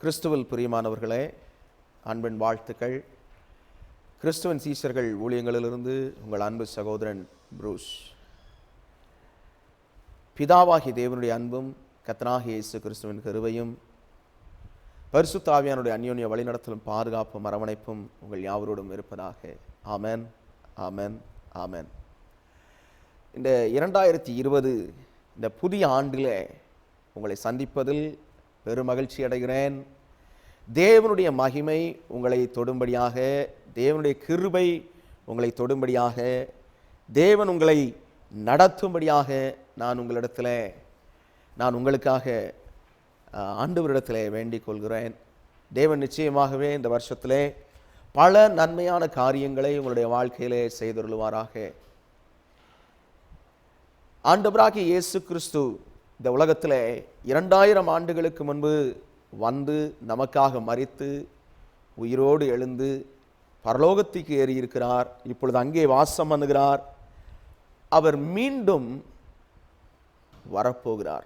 கிறிஸ்துவில் பிரியமானவர்களே, அன்பின் வாழ்த்துக்கள். கிறிஸ்துவின் சீஷர்கள் ஊழியங்களிலிருந்து உங்கள் அன்பு சகோதரன் ப்ரூஸ். பிதாவாகிய தேவனுடைய அன்பும் கர்த்தராகிய இயேசு கிறிஸ்துவின் கிருபையும் பரிசுத்த ஆவியானுடைய அந்யோன்ய வழிநடத்தலும் பாதுகாப்பும் அரவணைப்பும் உங்கள் யாவரோடும் இருப்பதாக. ஆமென், ஆமென், ஆமென். இந்த 2020 இந்த புதிய ஆண்டிலே உங்களை சந்திப்பதில் பெரும் மகிழ்ச்சி அடைகிறேன். தேவனுடைய மகிமை உங்களை தொடும்படியாக, தேவனுடைய கிருபை உங்களை தொடும்படியாக, தேவன் உங்களை நடத்தும்படியாக நான் உங்களுக்காக ஆண்டவரிடத்திலே வேண்டிக் கொள்கிறேன். தேவன் நிச்சயமாகவே இந்த வருஷத்திலே பல நன்மையான காரியங்களை உங்களுடைய வாழ்க்கையிலே செய்தருளுவாராக. ஆண்டவராகிய இயேசு கிறிஸ்து இந்த உலகத்தில் 2000 ஆண்டுகளுக்கு முன்பு வந்து நமக்காக மரித்து உயிரோடு எழுந்து பரலோகத்துக்கு ஏறி இருக்கிறார். இப்பொழுது அங்கே வாசம் பண்ணுகிறார். அவர் மீண்டும் வரப்போகிறார்.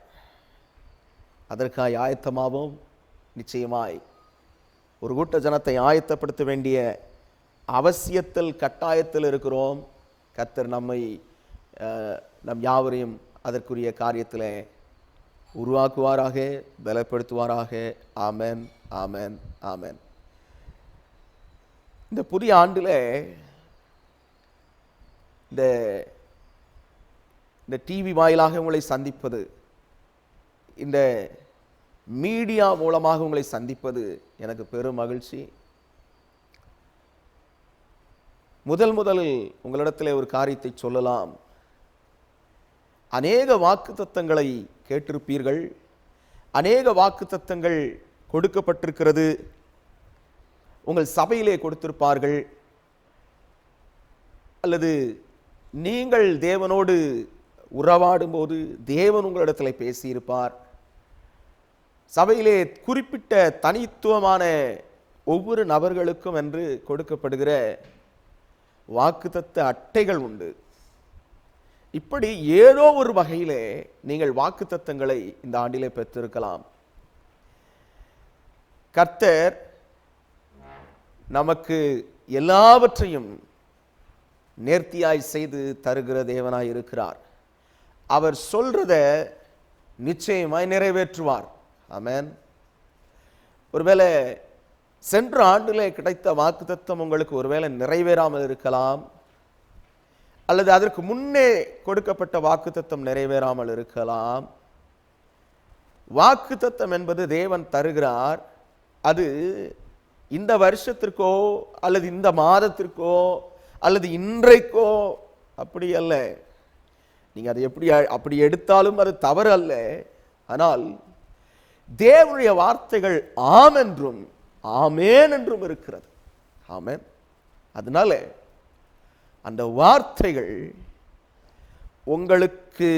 அதற்காக ஆயத்தமாகவும் நிச்சயமாய் ஒரு கூட்ட ஜனத்தை ஆயத்தப்படுத்த வேண்டிய அவசியத்தில் கட்டாயத்தில் இருக்கிறோம். கர்த்தர் நம் யாவரையும் அதற்குரிய காரியத்தில் உருவாக்குவாராக, பலப்படுத்துவாராக. ஆமென், ஆமென், ஆமென். இந்த புதிய ஆண்டில் இந்த டிவி வாயிலாக உங்களை சந்திப்பது, இந்த மீடியா மூலமாக உங்களை சந்திப்பது எனக்கு பெரும் மகிழ்ச்சி. முதலில் உங்களிடத்தில் ஒரு காரியத்தை சொல்லலாம். அநேக வாக்குத்தத்தங்களை கேட்டிருப்பீர்கள். அநேக வாக்குத்தத்தங்கள் கொடுக்கப்பட்டிருக்கிறது. உங்கள் சபையிலே கொடுத்திருப்பார்கள், அல்லது நீங்கள் தேவனோடு உறவாடும் போது தேவன் உங்களிடத்தில் பேசியிருப்பார். சபையிலே குறிப்பிட்ட தனித்துவமான ஒவ்வொரு நபர்களுக்கும் என்று கொடுக்கப்படுகிற வாக்குத்தத்த அட்டைகள் உண்டு. இப்படி ஏதோ ஒரு வகையிலே நீங்கள் வாக்குத்தத்தங்களை இந்த ஆண்டிலே பெற்றிருக்கலாம். கர்த்தர் நமக்கு எல்லாவற்றையும் நேர்த்தியாய் செய்து தருகிற தேவனாய் இருக்கிறார். அவர் சொல்றத நிச்சயமாய் நிறைவேற்றுவார். ஆமென். ஒருவேளை சென்ற ஆண்டிலே கிடைத்த வாக்குத்தத்தம் உங்களுக்கு ஒருவேளை நிறைவேறாமல் இருக்கலாம், அல்லது அதற்கு முன்னே கொடுக்கப்பட்ட வாக்குத்தத்தம் நிறைவேறாமல் இருக்கலாம். வாக்குத்தத்தம் என்பது தேவன் தருகிறார். அது இந்த வருஷத்திற்கோ அல்லது இந்த மாதத்திற்கோ அல்லது இன்றைக்கோ அப்படி அல்ல. நீங்க அதை அப்படி எடுத்தாலும் அது தவறு அல்ல. ஆனால் தேவனுடைய வார்த்தைகள் ஆம் என்றும் ஆமேன் என்றும் இருக்கிறது. ஆமென். அதனால அந்த வார்த்தைகள் உங்களுக்கு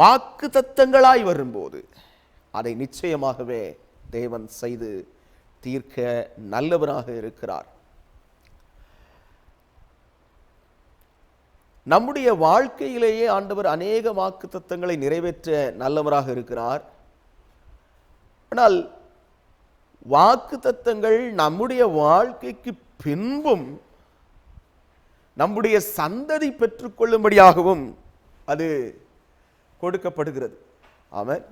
வாக்குத்தத்தங்களாய் வரும்போது அதை நிச்சயமாகவே தேவன் செய்து தீர்க்க நல்லவராக இருக்கிறார். நம்முடைய வாழ்க்கையிலேயே ஆண்டவர் அநேக வாக்குத்தத்தங்களை நிறைவேற்ற நல்லவராக இருக்கிறார். ஆனால் வாக்குத்தத்தங்கள் நம்முடைய வாழ்க்கைக்கு பின்பும் நம்முடைய சந்ததி பெற்றுக்கொள்ளும்படியாகவும் அது கொடுக்கப்படுகிறது. ஆமென்.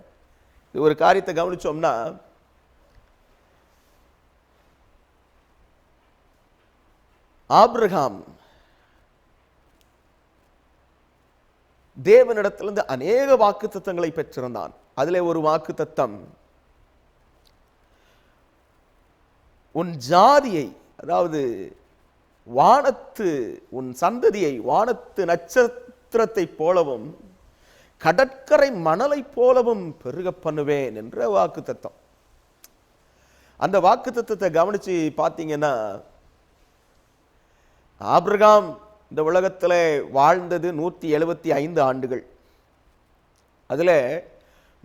இது ஒரு காரியத்தை கவனிச்சோம்னா, ஆபிரகாம் தேவனிடத்திலிருந்து அநேக வாக்குத்தத்தங்களை பெற்றிருந்தான். அதிலே ஒரு வாக்குத்தத்தம், உன் ஜாதியை, அதாவது உன் சந்ததியை வானத்து நட்சத்திரத்தை போலவும் கடற்கரை மணலை போலவும் பெருக பண்ணுவேன் என்ற வாக்குத்தத்தம். அந்த வாக்குத்தத்தத்தை கவனிச்சு பார்த்தீங்கன்னா, ஆபிரகாம் இந்த உலகத்தில் வாழ்ந்தது 175 ஆண்டுகள். அதுல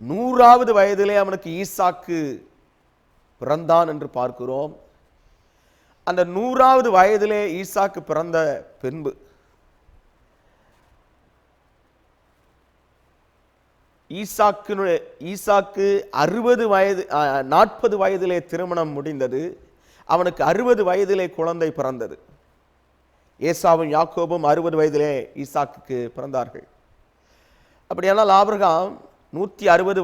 100வது வயதிலே அவனுக்கு ஈசாக்கு பிறந்தான் என்று பார்க்கிறோம். அந்த 100வது வயதிலே ஈசாக்கு பிறந்த பின்பு ஈசாக்கு 40 வயதிலே திருமணம் முடிந்தது. அவனுக்கு 60 வயதிலே குழந்தை பிறந்தது. ஏசாவும் யாக்கோபும் 60 வயதிலே ஈசாக்குக்கு பிறந்தார்கள். அப்படியானால் ஆபிரகாம் 160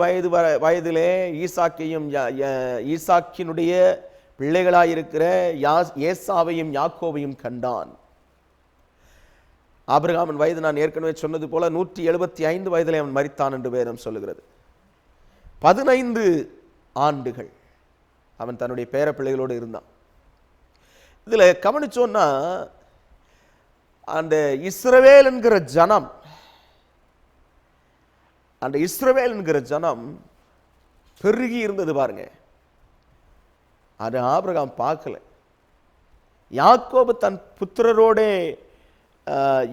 வயதிலே ஈசாக்கினுடைய பிள்ளைகளாயிருக்கிற ஏசாவையும் யாக்கோவையும் கண்டான். ஆபிரகாமின் வயது நான் ஏற்கனவே சொன்னது போல 175 வயதிலே அவன் மரித்தான் என்று வேதம் சொல்லுகிறது. 15 ஆண்டுகள் அவன் தன்னுடைய பேர பிள்ளைகளோடு இருந்தான். இதுல கவனிச்சோன்னா அந்த இஸ்ரவேல் என்கிற ஜனம் பெருகி இருந்தது பாருங்க. அது ஆபிரகாம் பார்க்கல. யாக்கோபு தன் புத்திரரோட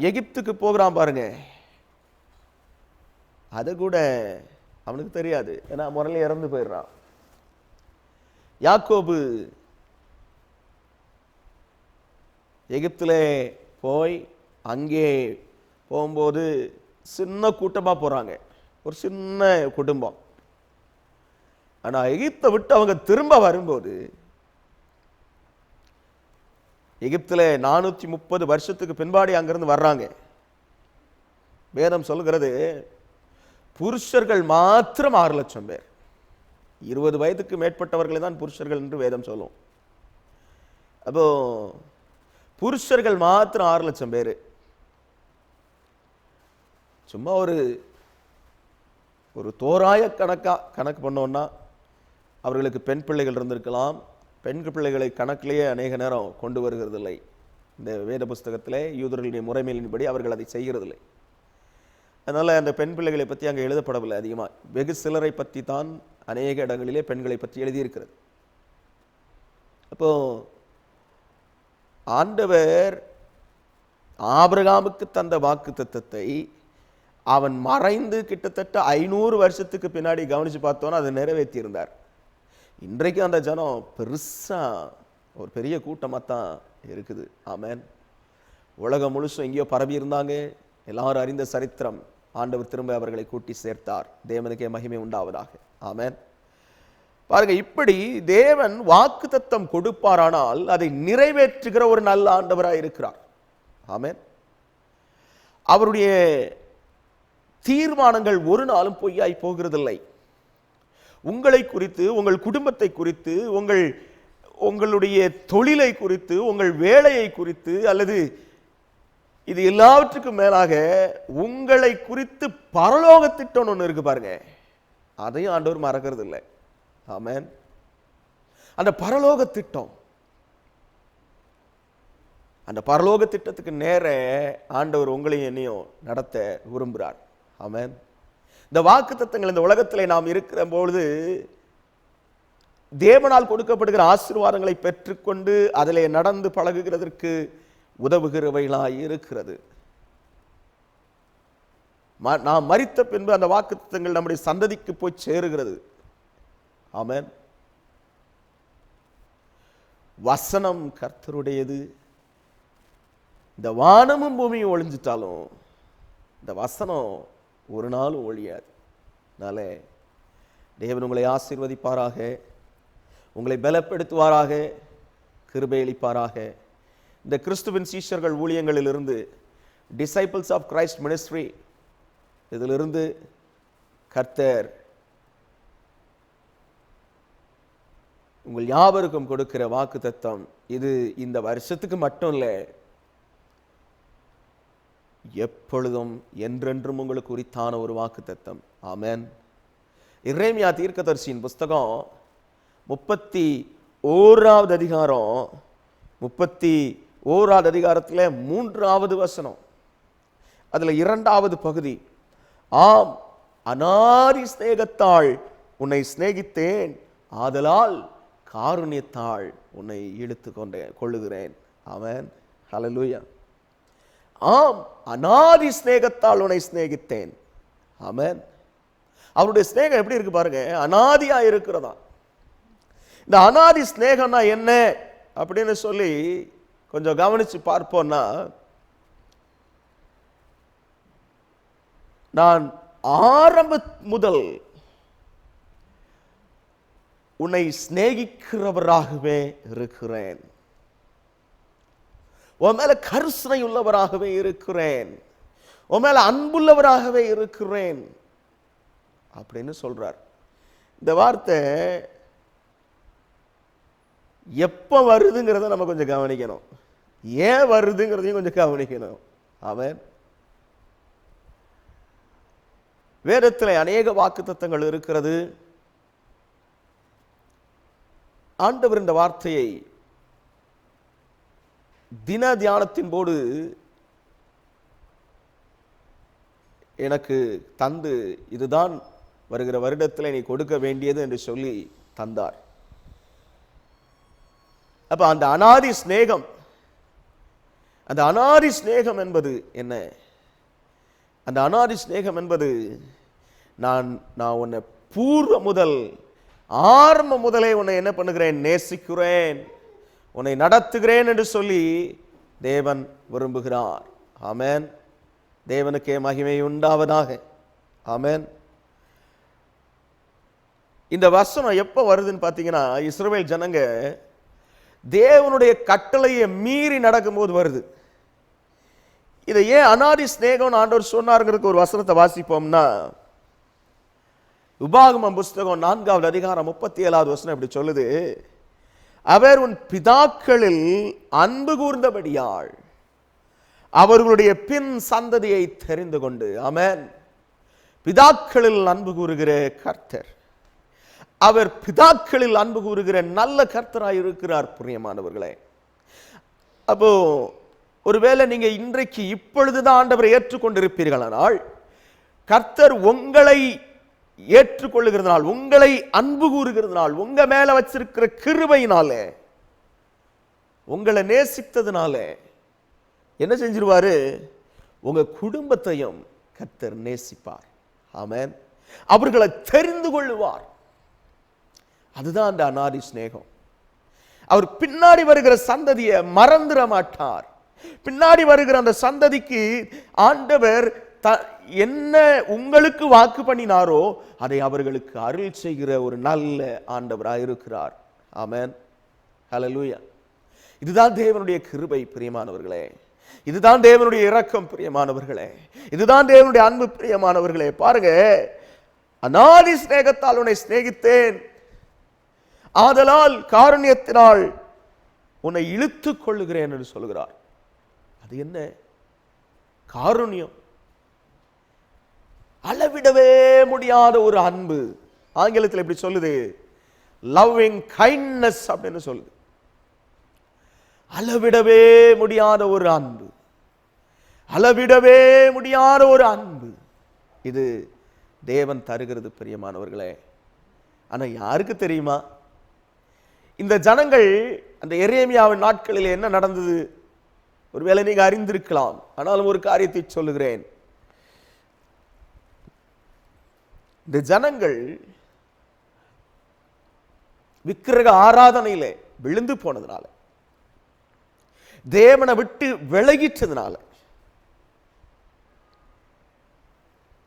எகிப்துக்கு போகிறான் பாருங்க, அது கூட அவனுக்கு தெரியாது. ஏன்னா முறையில் இறந்து போயிடுறான். யாக்கோபு எகிப்திலே போய் அங்கே போகும்போது சின்ன கூட்டமாக போகிறாங்க, ஒரு சின்ன குடும்பம். ஆனால் எகிப்தை விட்டு அவங்க திரும்ப வரும்போது எகிப்தில் 430 வருஷத்துக்கு பின்பாடி அங்கிருந்து வர்றாங்க. வேதம் சொல்கிறது புருஷர்கள் மாத்திரம் 6 லட்சம் பேர். 20 வயதுக்கு மேற்பட்டவர்களை தான் புருஷர்கள் என்று வேதம் சொல்லும். அப்போ புருஷர்கள் மாத்திரம் 6 லட்சம் பேர். சும்மா ஒரு தோராய கணக்கு பண்ணோம்னா அவர்களுக்கு பெண் பிள்ளைகள் இருந்திருக்கலாம். பெண் பிள்ளைகளை கணக்கிலேயே அநேக நேரம் கொண்டு வருகிறதில்லை. இந்த வேத புஸ்தகத்திலே யூதர்களுடைய முறைமையின்படி அவர்கள் அதை செய்கிறதில்லை. அதனால் அந்த பெண் பிள்ளைகளை பற்றி அங்கே எழுதப்படவில்லை அதிகமாக. வெகு சிலரை பற்றி தான் அநேக இடங்களிலே பெண்களை பற்றி எழுதியிருக்கிறது. அப்போ ஆண்டவர் ஆபிரகாமுக்கு தந்த வாக்குத்தத்தத்தை அவன் மறைந்து கிட்டத்தட்ட 500 வருஷத்துக்கு பின்னாடி கவனிச்சு பார்த்தோன்னா அதை நிறைவேற்றி இருந்தார். இன்றைக்கு அந்த ஜனம் பெருசா ஒரு பெரிய கூட்டமாக தான் இருக்குது. ஆமேன். உலகம் முழுசும் எங்கேயோ பரவி இருந்தாங்க. எல்லாரும் அறிந்த சரித்திரம். ஆண்டவர் திரும்ப அவர்களை கூட்டி சேர்த்தார். தேவனுக்கே மகிமை உண்டாவதாக. ஆமேன். பாருங்க, இப்படி தேவன் வாக்குத்தத்தம் கொடுப்பாரானால் அதை நிறைவேற்றுகிற ஒரு நல்ல ஆண்டவராக இருக்கிறார். ஆமேன். அவருடைய தீர்மானங்கள் ஒரு நாளும் பொய்யாய் போகிறதில்லை. உங்களை குறித்து, உங்கள் குடும்பத்தை குறித்து, உங்களுடைய தொழிலை குறித்து, உங்கள் வேலையை குறித்து, அல்லது இது எல்லாவற்றுக்கும் மேலாக உங்களை குறித்து பரலோக திட்டம் ஒன்று இருக்கு பாருங்க. அதையும் ஆண்டவர் மறக்கிறது இல்லை. ஆமென். அந்த பரலோக திட்டம், அந்த பரலோக திட்டத்துக்கு நேர ஆண்டவர் உங்களையும் என்னையும் நடத்த விரும்புகிறார். ஆமென். இந்த வாக்குத்தத்தங்கள் இந்த உலகத்தில் நாம் இருக்கிற பொழுது தேவனால் கொடுக்கப்படுகிற ஆசீர்வாதங்களை பெற்றுக்கொண்டு அதிலே நடந்து பழகுகிறதற்கு உதவுகிறவைகளாய் இருக்கிறது. நாம் மரித்த பின்பு அந்த வாக்குத்தத்தங்கள் நம்முடைய சந்ததிக்கு போய் சேருகிறது. ஆமென். வசனம் கர்த்தருடையது. இந்த வானமும் பூமியும் ஒழிஞ்சிட்டாலும் இந்த வசனம் ஒரு நாளும் ஒழியாது. அதனால தேவன் உங்களை ஆசீர்வதிப்பாராக, உங்களை பலப்படுத்துவாராக, கிருபையளிப்பாராக. இந்த கிறிஸ்துவின் சீஷர்கள் ஊழியங்களிலிருந்து, டிசைபிள்ஸ் ஆஃப் கிரைஸ்ட் மினிஸ்ட்ரி, இதிலிருந்து கர்த்தர் உங்கள் யாவருக்கும் கொடுக்கிற வாக்குத்தத்தம் இது இந்த வருஷத்துக்கு மட்டும் இல்லை, எப்பொழுதும் என்றென்றும் உங்களுக்கு உரித்தான ஒரு வாக்குத்தத்தம். ஆமென். எரேமியா தீர்க்கதரிசியின் புஸ்தகம் 31வது அதிகாரம் 31வது அதிகாரத்தில் 3வது வசனம், அதுல 2வது பகுதி. ஆம், அநாதி சிநேகத்தால் உன்னை சிநேகித்தேன், ஆதலால் காருண்யத்தால் உன்னை இழுத்து கொள்ளுகிறேன். ஆமென். ஹல்லேலூயா. ஆம், அநாதி சிநேகத்தால் உன்னை சிநேகித்தேன். ஆமென். அவருடைய சிநேகம் எப்படி இருக்கு பாருங்க, அநாதியா இருக்கிறதா. இந்த அநாதி சிநேகம்னா என்ன அப்படின்னு சொல்லி கொஞ்சம் கவனிச்சு பார்ப்போம்னா, நான் ஆரம்ப முதல் உன்னை சிநேகிக்கிறவராகவே இருக்கிறேன், உன் மேல கருணை உள்ளவராகவே இருக்கிறேன், உன் மேல அன்புள்ளவராகவே இருக்கிறேன் அப்படின்னு சொல்றார். இந்த வார்த்தை எப்ப வருதுங்கிறத நம்ம கொஞ்சம் கவனிக்கணும், ஏன் வருதுங்கிறதையும் கொஞ்சம் கவனிக்கணும். அவன் வேதத்தில் அநேக வாக்குத்தத்தங்கள் இருக்கிறது. ஆண்டவர் இந்த வார்த்தையை தின தியானத்தின் போது எனக்கு தந்து, இதுதான் வருகிற வருடத்தில் நீ கொடுக்க வேண்டியது என்று சொல்லி தந்தார். அப்ப அந்த அநாதி சிநேகம், அந்த அநாதி சிநேகம் என்பது என்ன? அந்த அநாதி சிநேகம் என்பது நான் உன்னை பூர்வ முதல் ஆரம்ப முதலே உன்னை என்ன பண்ணுகிறேன், நேசிக்கிறேன், உன்னை நடத்துகிறேன் என்று சொல்லி தேவன் விரும்புகிறார். ஆமென். தேவனுக்கே மகிமை உண்டாவதாக. ஆமென். இந்த வசனம் எப்ப வருதுன்னு பார்த்தீங்கன்னா, இஸ்ரவேல் ஜனங்க தேவனுடைய கட்டளையை மீறி நடக்கும்போது வருது. இதை ஏன் அநாதி சிநேகம் ஆண்டவர் சொன்னாருங்கிறதுக்கு ஒரு வசனத்தை வாசிப்போம்னா, உபாகமம் புஸ்தகம் 4வது அதிகாரம் 37வது வசனம் இப்படி சொல்லுது, அவர் உன் பிதாக்களில் அன்பு கூர்ந்தபடியால் அவர்களுடைய பின் சந்ததியை தெரிந்து கொண்டு. ஆமென். பிதாக்களில் அன்பு கூறுகிற கர்த்தர், அவர் பிதாக்களில் அன்பு கூறுகிற நல்ல கர்த்தராய் இருக்கிறார். பிரியமானவர்களே, அப்போ ஒருவேளை நீங்க இன்றைக்கு இப்பொழுதுதான் ஆண்டவரை ஏற்றுக்கொண்டிருப்பீர்களானால், கர்த்தர் உங்களை ஏற்றுக்கொள்ளுகிறதுனால், உங்களை அன்பு கூறுகிறதுனால், உங்க மேல வச்சிருக்கிற கிருபையினாலே, உங்களை நேசித்ததுனாலே என்ன செஞ்சிருவாரு, உங்க குடும்பத்தையும் கர்த்தர் நேசிப்பார். ஆமென். அவர்களை தெரிந்து கொள்ளுவார். அதுதான் அந்த அநாதி சிநேகம். அவர் பின்னாடி வருகிற சந்ததியை மறந்துட மாட்டார். பின்னாடி வருகிற அந்த சந்ததிக்கு ஆண்டவர் என்ன உங்களுக்கு வாக்கு பண்ணினாரோ அதை அவர்களுக்கு அருள் செய்கிற ஒரு நல்ல ஆண்டவராக இருக்கிறார். ஆமென். ஹல்லேலூயா. இதுதான் தேவனுடைய கிருபை. பிரியமானவர்களே, இதுதான் தேவனுடைய இரக்கம். பிரியமானவர்களே, இதுதான் தேவனுடைய அன்பு. பிரியமானவர்களே, பாருங்க, அநாதி சிநேகத்தால் உன்னை சிநேகித்தேன், ஆதலால் காருண்யத்தினால் உன்னை இழுத்துக் கொள்ளுகிறேன் என்று சொல்கிறார். அது என்ன காருண்யம்? அளவிடவே முடியாத ஒரு அன்பு. ஆங்கிலத்தில் எப்படி சொல்லுது, லவ்விங் கைண்ட்னஸ் அப்படின்னு சொல்லுது. அளவிடவே முடியாத ஒரு அன்பு, அளவிடவே முடியாத ஒரு அன்பு. இது தேவன் தருகிறது. பிரியமானவர்களே, ஆனா யாருக்கு தெரியுமா? இந்த ஜனங்கள் அந்த எரேமியாவின் நாட்களில் என்ன நடந்தது ஒருவேளை நீங்க அறிந்திருக்கலாம். ஆனாலும் ஒரு காரியத்தை சொல்லுகிறேன். இந்த ஜனங்கள் விக்கிரக ஆராதனையிலே விழுந்து போனதுனால, தேவனை விட்டு விலகிட்டதுனால,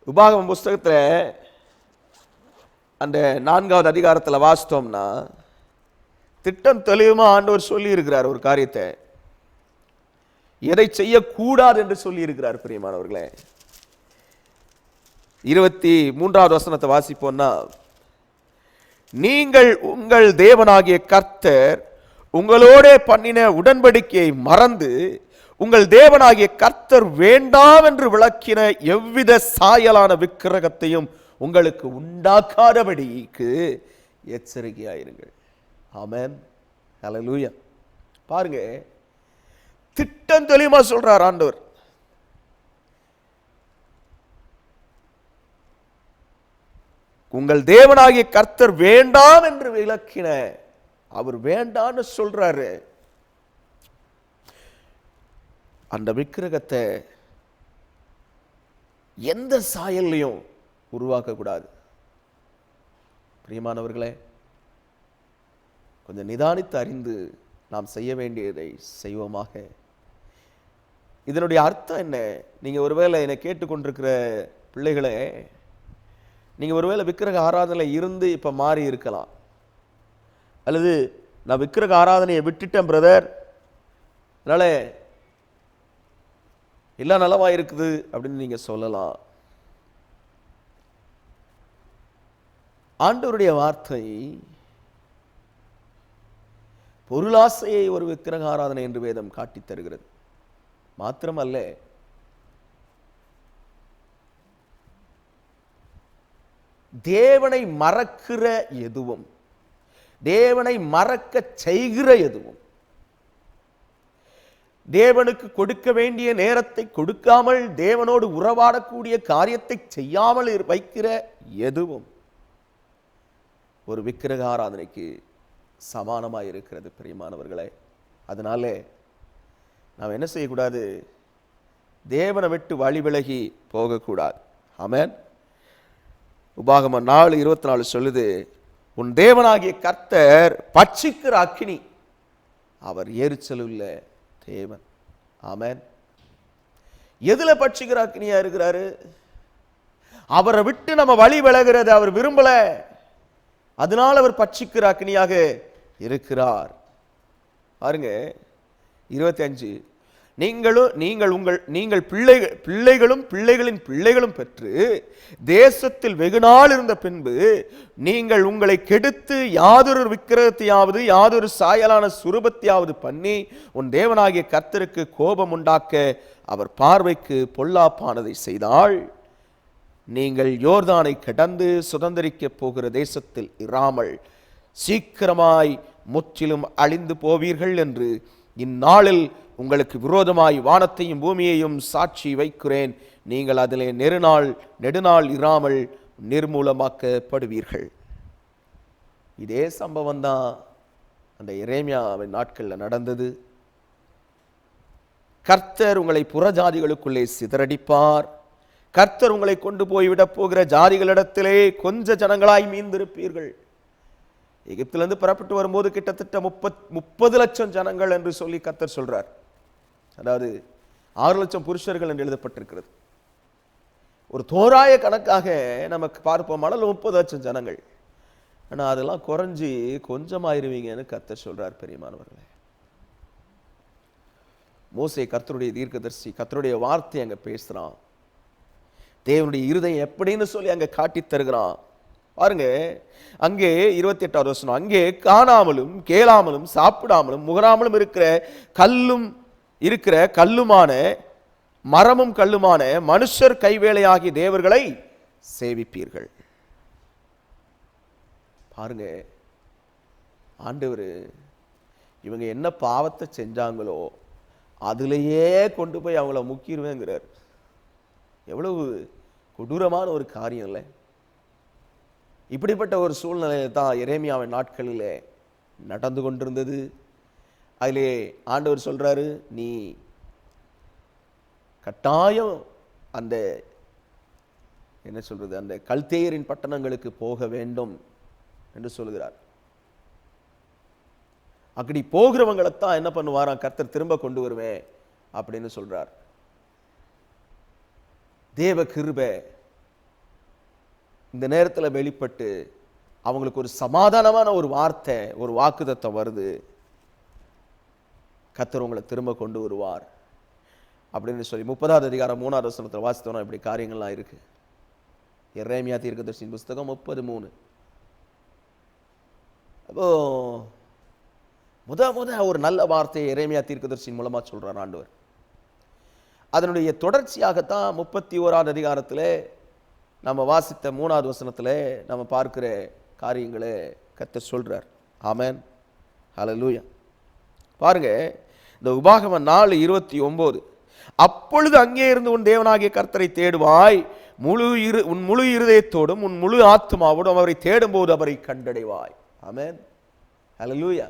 உபாகமம் புஸ்தகத்தில் அந்த 4வது அதிகாரத்தில் வாசித்தோம்னா திட்டம் தெளிவுமா ஆண்டவர் சொல்லி இருக்கிறார். ஒரு காரியத்தை எதை செய்யக்கூடாது என்று சொல்லி இருக்கிறார். பிரியமானவர்களே, 23வது வசனத்தை வாசிப்போம்னா, நீங்கள் உங்கள் தேவனாகிய கர்த்தர் உங்களோட பண்ணின உடன்படிக்கையை மறந்து உங்கள் தேவனாகிய கர்த்தர் வேண்டாம் என்று விளக்கின எவ்வித சாயலான விக்கிரகத்தையும் உங்களுக்கு உண்டாக்காதபடிக்கு எச்சரிக்கையாயிருங்கள். ஆமென். ஹல்லேலூயா. பாருங்க, திட்டம் தெளிவா சொல்றார் ஆண்டவர். உங்கள் தேவனாகிய கர்த்தர் வேண்டாம் என்று விளக்கின, அவர் வேண்டான்னு சொல்றாரு. அந்த விக்கிரகத்தை எந்த சாயல்லையும் உருவாக்க கூடாது. பிரியமானவர்களே, கொஞ்சம் நிதானித்து அறிந்து நாம் செய்ய வேண்டியதை செய்வோமாக. இதனுடைய அர்த்தம் என்ன? நீங்க ஒருவேளை என்னை கேட்டுக்கொண்டிருக்கிற பிள்ளைகளே, நீங்க ஒருவேளை விக்கிரக ஆராதனை இருந்து இப்ப மாறி இருக்கலாம், அல்லது நான் விக்கிரக ஆராதனையை விட்டுட்டேன் பிரதர், அதனால எல்லாம் நலமா இருக்குது அப்படின்னு நீங்க சொல்லலாம். ஆண்டவருடைய வார்த்தை பொருளாசையை ஒரு விக்கிரக ஆராதனை என்று வேதம் காட்டித் தருகிறது. மாத்திரமல்ல, தேவனை மறக்கிற எதுவும், தேவனை மறக்க செய்கிற எதுவும், தேவனுக்கு கொடுக்க வேண்டிய நேரத்தை கொடுக்காமல் தேவனோடு உறவாடக்கூடிய காரியத்தை செய்யாமல் வைக்கிற எதுவும் ஒரு விக்கிரக ஆராதனைக்கு சமானமாக இருக்கிறது பிரியமானவர்களே. அதனால நாம் என்ன செய்யக்கூடாது? தேவனை விட்டு வழி விலகி போகக்கூடாது. ஆமென். உபாகமம் 4:24 சொல்லுது, உன் தேவனாகிய கர்த்தர் பட்சிக்கிற அக்கினி, அவர் எரிச்சலுள்ள தேவன். ஆமென். எதுல பட்சிக்கிற அக்கினியா இருக்கிறாரு? அவரை விட்டு நம்ம வழி விலகிறது அவர் விரும்பல, அதனால் அவர் பட்சிக்கிற அக்கினியாக இருக்கிறார். பாருங்க 25, நீங்கள் பிள்ளைகளும் பிள்ளைகளின் பிள்ளைகளும் பெற்று தேசத்தில் வெகுநாள் இருந்த பின்பு நீங்கள் உங்களை கெடுத்து யாதொரு விக்கிரகத்தையாவது யாதொரு சாயலான சுரூபத்தையாவது பண்ணி உன் தேவனாகிய கர்த்தருக்கு கோபம் உண்டாக்க அவர் பார்வைக்கு பொல்லாப்பானதை செய்தால் நீங்கள் யோர்தானை கடந்து சுதந்தரிக்க போகிற தேசத்தில் இராமல் சீக்கிரமாய் முற்றிலும் அழிந்து போவீர்கள் என்று இந்நாளில் உங்களுக்கு விரோதமாய் வானத்தையும் பூமியையும் சாட்சி வைக்கிறேன். நீங்கள் அதிலே நெடுநாள் இராமல் நிர்மூலமாக்கப்படுவீர்கள். இதே சம்பவம் தான் அந்த எரேமியாவின் நாட்களில் நடந்தது. கர்த்தர் உங்களை புறஜாதிகளுக்குள்ளே சிதறடிப்பார், கர்த்தர் உங்களை கொண்டு போய்விட போகிற ஜாதிகளிடத்திலே கொஞ்ச ஜனங்களாய் மீந்திருப்பீர்கள். எகிப்திலிருந்து புறப்பட்டு வரும்போது கிட்டத்தட்ட 30 லட்சம் ஜனங்கள் என்று சொல்லி கர்த்தர் சொல்றார். அதாவது 6 லட்சம் புருஷர்கள் என்று எழுதப்பட்டிருக்கிறது. ஒரு தோராய கணக்காக நமக்கு பார்ப்போமானால் 30 லட்சம் ஜனங்கள். ஆனால் அதெல்லாம் குறைஞ்சி கொஞ்சமாயிருவீங்கன்னு கர்த்தர் சொல்றார். பெரியமானவர்களே, மோசே கர்த்தருடைய தீர்க்கதரிசி, கர்த்தருடைய வார்த்தை அங்க பேசுறான். தேவனுடைய இருதயம் எப்படின்னு சொல்லி அங்க காட்டி தருகிறான். பாருங்க, அங்கே 28வது வசனம், அங்கே காணாமலும் கேளாமலும் சாப்பிடாமலும் முகராமலும் இருக்கிற கல்லுமான மரமும் கல்லுமான மனுஷர் கைவேலையாகிய தேவர்களை சேவிப்பீர்கள். பாருங்க, ஆண்டவர் இவங்க என்ன பாவத்தை செஞ்சாங்களோ அதுலேயே கொண்டு போய் அவங்கள முக்கிடுவேங்கிறார். எவ்வளவு கொடூரமான ஒரு காரியம் இல்லை? இப்படிப்பட்ட ஒரு சூழ்நிலையை தான் எரேமியாவின் நாட்களிலே நடந்து கொண்டிருந்தது. அதிலே ஆண்டவர் சொல்றாரு, நீ கட்டாயம் அந்த என்ன சொல்றது அந்த கல்தேயரின் பட்டணங்களுக்கு போக வேண்டும் என்று சொல்கிறார். அப்படி போகிறவங்களைத்தான் என்ன பண்ணுவாராம், கர்த்தர் திரும்ப கொண்டு வருவேன் அப்படின்னு சொல்றார். தேவ கிருபை இந்த நேரத்தில் வெளிப்பட்டு அவங்களுக்கு ஒரு சமாதானமான ஒரு வார்த்தை, ஒரு வாக்குத்தத்தம் வருது. கர்த்தர் உங்களை திரும்ப கொண்டு வருவார் அப்படின்னு சொல்லி 30வது அதிகாரம் 3வது வசனத்தில் வாசித்தோம்னா இப்படி காரியங்கள்லாம் இருக்கு. எரேமியா தீர்க்கதரிசியின் புஸ்தகம் 30:3. அப்போ முத ஒரு நல்ல வார்த்தையை எரேமியா தீர்க்கதரிசியின் மூலமா சொல்றார் ஆண்டவர். அதனுடைய தொடர்ச்சியாகத்தான் 31வது அதிகாரத்தில் நம்ம வாசித்த 3வது வசனத்தில் நம்ம பார்க்கிற காரியங்களை கர்த்தர் சொல்றார். ஆமென், ஹல்லேலூயா. பாருங்க, இந்த உபாகமம் 4:29, அப்பொழுது அங்கே இருந்து உன் தேவனாகிய கர்த்தரை தேடுவாய், உன் முழு இருதயத்தோடும் உன் முழு ஆத்துமாவோடும் அவரை தேடும்போது அவரை கண்டடைவாய். ஆமென், ஹல்லேலூயா.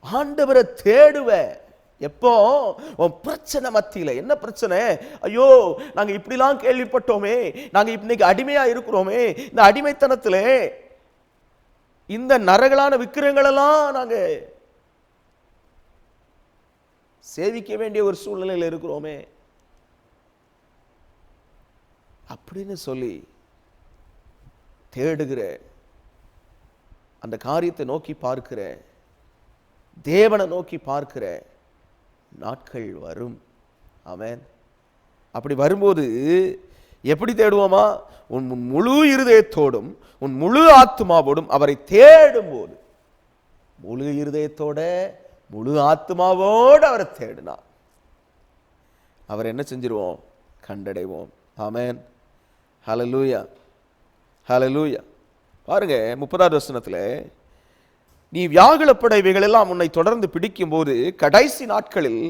ஆண்டவரை தேடுவ எப்போ? உன் பிரச்சனை மத்தியில். என்ன பிரச்சனை? ஐயோ, நாங்க இப்படிலாம் கேள்விப்பட்டோமே, நாங்க இன்னைக்கு அடிமையா இருக்கிறோமே, இந்த அடிமைத்தனத்துல இந்த நரகலான விக்கிரங்களெல்லாம் நாங்க சேவிக்க வேண்டிய ஒரு சூழ்நிலையில் இருக்கிறோமே அப்படின்னு சொல்லி தேடுகிற, அந்த காரியத்தை நோக்கி பார்க்கிற, தேவனை நோக்கி பார்க்கிற நாட்கள் வரும். ஆமென். அப்படி வரும்போது எப்படி தேடுவோமா? உன் முழு இருதயத்தோடும் உன் முழு ஆத்மாவோடும் அவரை தேடும் போது, முழு இருதயத்தோட முழு ஆத்மாவோடு அவரை தேடினா அவர் என்ன செஞ்சிருவோம்? கண்டடைவோம். ஆமென். ஹல்லேலூயா, ஹல்லேலூயா. பாருங்க 30வது வசனத்துல, நீ வியாகுலப்படைவைகள் எல்லாம் உன்னை தொடர்ந்து பிடிக்கும் போது கடைசி நாட்களில்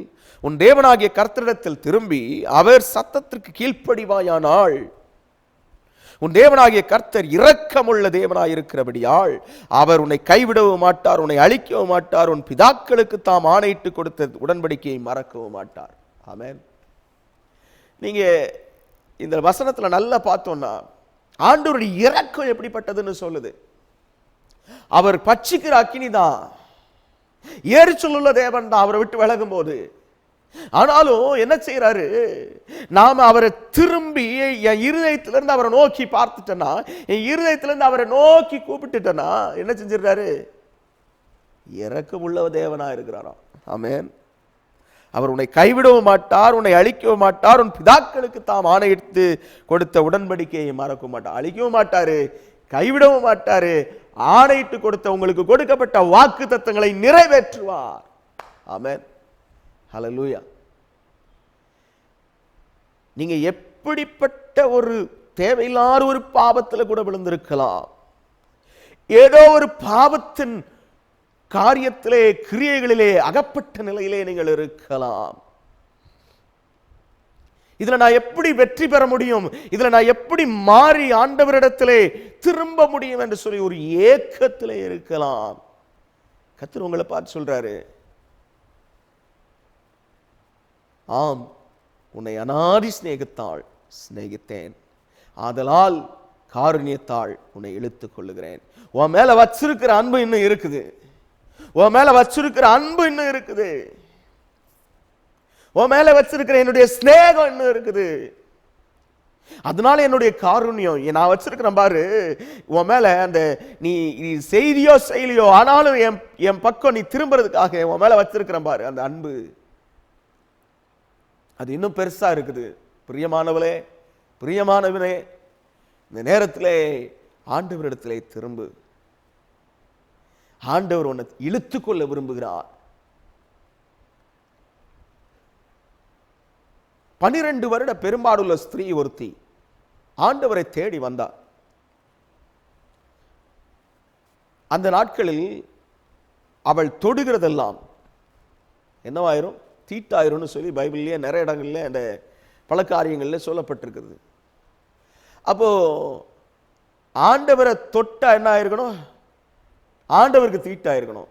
உன் தேவனாகிய கர்த்தரிடத்தில் திரும்பி அவர் சத்தத்திற்கு கீழ்ப்படிவாயானால், உன் தேவனாகிய கர்த்தர் இரக்கமுள்ள தேவனாயிருக்கிறபடியால் அவர் உன்னை கைவிடவும் மாட்டார், உன்னை அழிக்கவும் மாட்டார், உன் பிதாக்களுக்கு தாம் ஆணையிட்டு கொடுத்த உடன்படிக்கையை மறக்கவும் மாட்டார். ஆமென். நீங்க இந்த வசனத்துல நல்லா பார்த்தோம்னா ஆண்டவருடைய இரக்கம் எப்படிப்பட்டதுன்னு சொல்லுது. அவர் பட்சிக்கிற அக்கினிதான், எரிச்சல் உள்ள தேவன் தான் அவரை விட்டு விலகும் போது. ஆனாலும் என்ன செய்யறாரு? நாம அவரை திரும்பி என் இருதயத்திலிருந்து அவரை நோக்கி பார்த்துட்டேன்னா, என் இருதயத்திலிருந்து அவரை நோக்கி கூப்பிட்டுட்டேன்னா என்ன செஞ்சிடறாரு? இரக்கம் உள்ள தேவனா இருக்கிறாராம். ஆமென். அவர் உன்னை கைவிடவும் மாட்டார், உன்னை அழிக்கவும் மாட்டார், உன் பிதாக்களுக்கு தாம் ஆணையிட்டு கொடுத்த உடன்படிக்கையை மறக்கவும் மாட்டார். அழிக்கவும் மாட்டாரு, கைவிடவும் மாட்டாரு, ஆணையிட்டு கொடுத்த உங்களுக்கு கொடுக்கப்பட்ட வாக்கு தத்தங்களை நிறைவேற்றுவார். ஆமென். ஹல்லேலூயா. நீங்க எப்படிப்பட்ட ஒரு தேவையில்லாத ஒரு பாவத்தில் கூட விழுந்திருக்கலாம், ஏதோ ஒரு பாவத்தின் காரியத்திலே கிரியைகளிலே அகப்பட்ட நிலையிலே நீங்கள் இருக்கலாம். இதுல நான் எப்படி வெற்றி பெற முடியும், இதுல நான் எப்படி மாறி ஆண்டவரிடத்திலே திரும்ப முடியும் என்று சொல்லி ஒரு ஏக்கத்திலே இருக்கலாம். கர்த்தர் உங்களை பார்த்து சொல்றாரு, ஆம், உன்னை அநாதி சிநேகத்தால் சிநேகித்தேன், ஆதலால் காருண்யத்தால் உன்னை இழுத்துக் கொள்ளுகிறேன். உன் மேல வச்சிருக்கிற அன்பு இன்னும் இருக்குது, உன் மேல வச்சிருக்கிற அன்பு இன்னும் இருக்குது, உன் மேல வச்சிருக்கிற என்னுடைய சிநேகம் இன்னும் இருக்குது. அதனால என்னுடைய காருண்யம் நான் வச்சிருக்கிறேன் பாரு உன் மேல. அந்த நீ செய்தியோ செயலியோ ஆனாலும் என் பக்கம் நீ திரும்புறதுக்காக உன் மேல வச்சிருக்கிறேன் பாரு, அந்த அன்பு அது இன்னும் பெருசா இருக்குது. பிரியமானவளே, பிரியமானவனே, இந்த நேரத்திலே ஆண்டவரிடத்திலே திரும்பு. ஆண்டவர் உன்னை இழுத்துக்கொள்ள விரும்புகிறார். 12 வருட பெரும்பாடுள்ள ஸ்திரீ ஒருத்தி ஆண்டவரை தேடி வந்தார். அந்த நாட்களில் அவள் தொடுகிறதெல்லாம் என்னவாயிரும்? தீட்டாயிரும் சொல்லி பைபிள்லயே நிறைய இடங்கள்ல அந்த பல காரியங்கள்ல சொல்லப்பட்டிருக்கிறது. அப்போ ஆண்டவரை தொட்டா என்ன ஆயிருக்கணும்? ஆண்டவருக்கு தீட்டாயிருக்கணும்.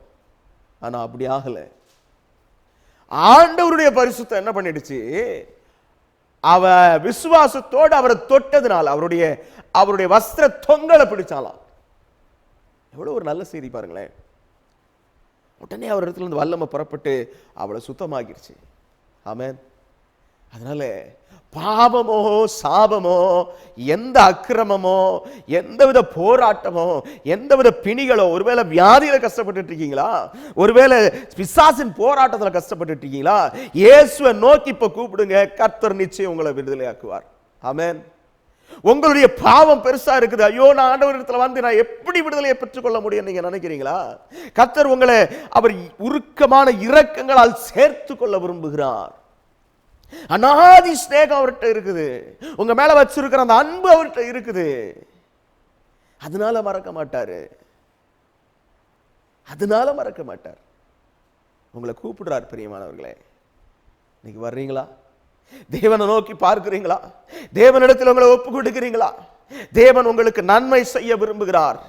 ஆனா அப்படி ஆகல. ஆண்டவருடைய பரிசுத்தம் என்ன பண்ணிடுச்சு? அவ விசுவாசத்தோடு அவரை தொட்டதுனால அவருடைய வஸ்திர தொங்கலை பிடிச்சாலாம். எவ்வளவு ஒரு நல்ல செய்தி பாருங்களேன். உடனே அவர் இடத்துல இருந்து வல்லமை புறப்பட்டு அவளை சுத்தமாகிருச்சு. ஆமென். அதனால பாவமோ சாபமோ எந்த அக்கிரமமோ எந்தவித போராட்டமோ எந்தவித பிணிகளோ, ஒருவேளை வியாதியில கஷ்டப்பட்டு இருக்கீங்களா, ஒருவேளை பிசாசின் போராட்டத்தில் கஷ்டப்பட்டு இருக்கீங்களா, இயேசுவை நோக்கி இப்ப கூப்பிடுங்க, கர்த்தர் நிச்சயம் உங்களை விடுதலையாக்குவார். ஆமென். உங்களுடைய பாவம் பெருசா இருக்குது, ஐயோ நான் ஆண்டவரிடத்துல வந்து நான் எப்படி விடுதலையை பெற்றுக்கொள்ள முடியும் நீங்க நினைக்கிறீங்களா? கர்த்தர் உங்களை அவர் உருக்கமான இரக்கங்களால் சேர்த்து கொள்ள விரும்புகிறார். அநாதி ஸ்நேகம் அவர்கிட்ட இருக்குது, உங்க மேல வச்சிருக்கிற அந்த அன்பு அவர்கிட்ட இருக்குது. அதனால மறக்க மாட்டாரு, அதனால மறக்க மாட்டார். உங்களை கூப்பிடுறார். பிரியமானவர்களே, இன்னைக்கு வர்றீங்களா? தேவனை நோக்கி பார்க்கிறீங்களா? தேவனிடத்தில் உங்களை ஒப்பு கொடுக்கிறீங்களா? தேவன் உங்களுக்கு நன்மை செய்ய விரும்புகிறார்.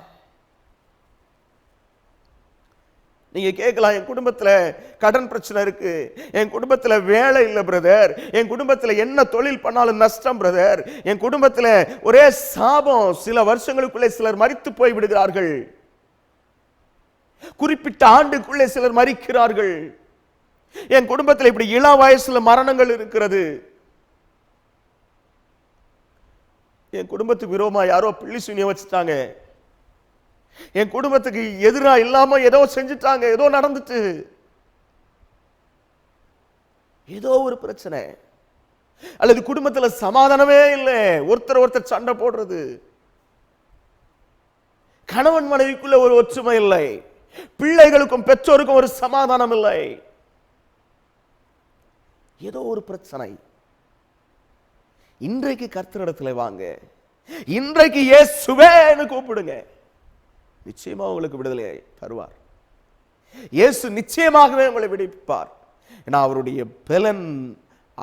நீங்க கேட்கலாம், என் குடும்பத்துல கடன் பிரச்சனை இருக்கு, என் குடும்பத்துல வேலை இல்லை பிரதர், என் குடும்பத்துல என்ன தொழில் பண்ணாலும் நஷ்டம் பிரதர், என் குடும்பத்துல ஒரே சாபம், சில வருஷங்களுக்குள்ளே சிலர் மரித்து போய் விடுகிறார்கள், குறிப்பிட்ட ஆண்டுக்குள்ளே சிலர் மரிக்கிறார்கள், என் குடும்பத்தில் இப்படி இளம் வயசுல மரணங்கள் இருக்கிறது. என் குடும்பத்துக்கு விரோதமா யாரோ பிள்ளி சுனிய வச்சுட்டாங்க, என் குடும்பத்துக்கு எதிரா இல்லாம ஏதோ செஞ்சுட்டாங்க, ஏதோ நடந்துட்டு, ஏதோ ஒரு பிரச்சனை, அல்லது குடும்பத்துல சமாதானமே இல்லை, ஒருத்தர் சண்டை போடுறது, கணவன் மனைவிக்குள்ள ஒரு ஒற்றுமை இல்லை, பிள்ளைகளுக்கும் பெற்றோருக்கும் ஒரு சமாதானம் இல்லை, ஏதோ ஒரு பிரச்சனை. இன்றைக்கு கர்த்தரிடத்தில் வாங்க, இன்றைக்கு இயேசுவேன்னு கூப்பிடுங்க, நிச்சயமா உங்களுக்கு விடுதலை தருவார். இயேசு நிச்சயமாகவே உங்களை விடுவிப்பார். ஏன்னா அவருடைய பலன்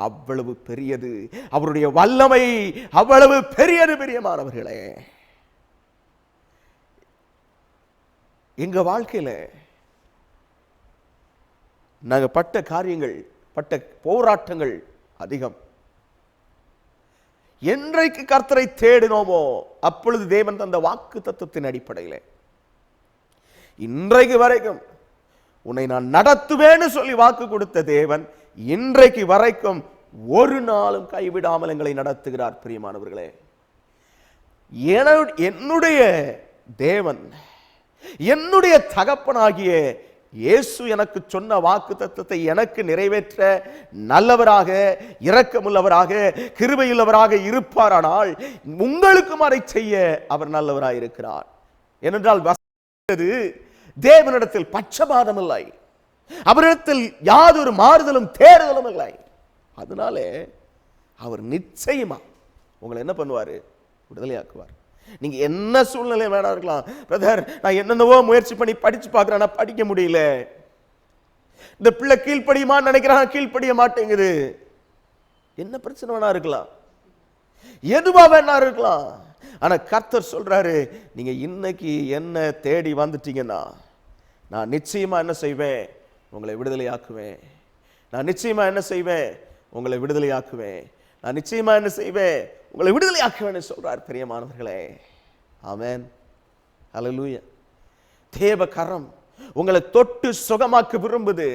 அவ்வளவு பெரியது, அவருடைய வல்லமை அவ்வளவு பெரியது. பிரியமானவர்களே, எங்க வாழ்க்கையில நாங்க பட்ட காரியங்கள், பட்ட போராட்டங்கள் அதிகம். என்றைக்கு கர்த்தரை தேடினோமோ அப்பொழுது தேவன் தந்த வாக்கு தத்துவத்தின் அடிப்படையில் இன்றைக்கு வரைக்கும் உன்னை நான் நடத்துவேன்னு சொல்லி வாக்கு கொடுத்த தேவன் இன்றைக்கு வரைக்கும் ஒரு நாளும் கைவிடாமல் எங்களை நடத்துகிறார். பிரியமானவர்களே, என்னுடைய தேவன், என்னுடைய தகப்பனாகிய இயேசு எனக்கு சொன்ன வாக்கு தத்துவத்தை எனக்கு நிறைவேற்ற நல்லவராக, இரக்கமுள்ளவராக, கிருபையுள்ளவராக இருப்பாரானால் உங்களுக்கும் அதை செய்ய அவர் நல்லவராக இருக்கிறார். ஏனென்றால் தேவனிடத்தில் பட்சபாதம் இல்லை, அவரிடத்தில் யாதொரு மாறுதலும் தேடுதலும் இல்லை. அதனால அவர் நிச்சயமா உங்களை என்ன பண்ணுவாரு? விடுதலையாக்குவார். நீங்க என்ன சூழ்நிலை வேணா இருக்கலாம். பிரதர், நான் என்னென்னவோ முயற்சி பண்ணி படிச்சு பார்க்கிறேன், படிக்க முடியல, இந்த பிள்ளை கீழ்ப்படியுமான்னு நினைக்கிறான், கீழ்ப்படிய மாட்டேங்குது. என்ன பிரச்சனை வேணா இருக்கலாம், எதுவா வேணா இருக்கலாம். ஆனா கர்த்தர் சொல்றாரு, நீங்க இன்னைக்கு என்ன தேடி வந்துட்டீங்கன்னா நான் நிச்சயமா என்ன செய்வேன்? உங்களை விடுதலையாக்குவேன். நான் நிச்சயமா என்ன செய்வேன்? உங்களை விடுதலையாக்குவேன். நான் நிச்சயமா என்ன செய்வேன்? உங்களை விடுதலையாக்குவேன்னு சொல்றார். பிரியமானவர்களே, ஆமென், ஹல்லேலூயா. தேவ கரம் உங்களை தொட்டு சுகமாக்க விரும்புது,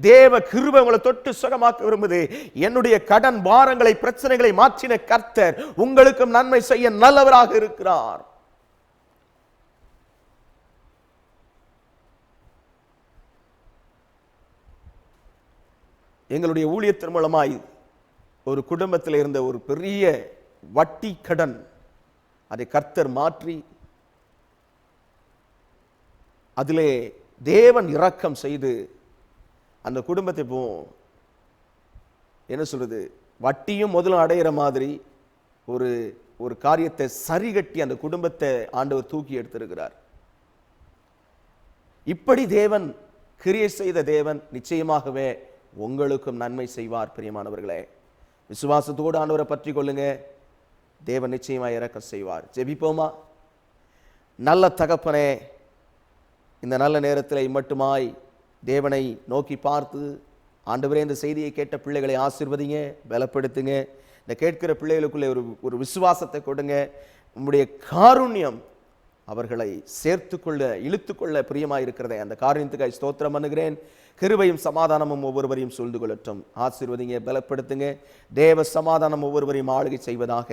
தேவ கிருபை உங்களை தொட்டு சுகமாக்க விரும்புது. என்னுடைய கடன் பாரங்களை, பிரச்சனைகளை மாற்றின கர்த்தர் உங்களுக்கும் நன்மை செய்ய நல்லவராக இருக்கிறார். எங்களுடைய ஊழியத்தின் மூலமாய் ஒரு குடும்பத்தில் இருந்த ஒரு பெரிய வட்டி கடன், அதை கர்த்தர் மாற்றி அதிலே தேவன் இரக்கம் செய்து அந்த குடும்பத்தை இப்போ என்ன சொல்றது, வட்டியும் முதலும் அடையிற மாதிரி ஒரு ஒரு காரியத்தை சரிகட்டி அந்த குடும்பத்தை ஆண்டவர் தூக்கி எடுத்திருக்கிறார். இப்படி தேவன் கிரியை செய்த தேவன் நிச்சயமாகவே உங்களுக்கும் நன்மை செய்வார். பிரியமானவர்களே, விசுவாசத்தோடு ஆண்டவரை பற்றி கொள்ளுங்க, தேவன் நிச்சயமாக இரக்கம் செய்வார். ஜெபிப்போமா? நல்ல தகப்பனே, இந்த நல்ல நேரத்தில் மட்டுமாய் தேவனை நோக்கி பார்த்து, ஆண்டவரே இந்த செய்தியை கேட்ட பிள்ளைகளை ஆசீர்வதிங்க, பலப்படுத்துங்க. இந்த கேட்கிற பிள்ளைகளுக்குள்ளே ஒரு விசுவாசத்தை கொடுங்க. உம்முடைய காருண்யம் அவர்களை சேர்த்துக்கொள்ள, இழுத்துக்கொள்ள பிரியமாய் இருக்கிறதே, அந்த காரியத்துக்காய் ஸ்தோத்திரம் பண்ணுகிறேன். கிருபையும் சமாதானமும் ஒவ்வொருவரையும் சூழ்ந்து கொள்ளட்டும். ஆசீர்வதிங்க, பலப்படுத்துங்க. தேவ சமாதானம் ஒவ்வொருவரையும் ஆளுகை செய்வதாக.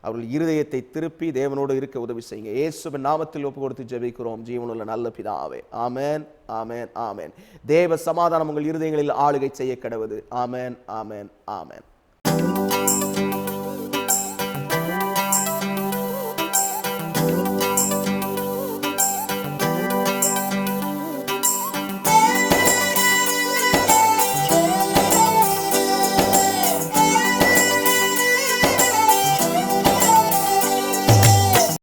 அவர்கள் இருதயத்தை திருப்பி தேவனோடு இருக்க உதவி செய்யுங்க. இயேசுவின் நாமத்தில் ஒப்பு கொடுத்து ஜெபிக்கிறோம் ஜீவனுள்ள நல்ல பிதாவே. ஆமென், ஆமென், ஆமென். தேவ சமாதானம் உங்கள் இருதயங்களில் ஆளுகை செய்ய கடவுது. ஆமென், ஆமென், ஆமென்.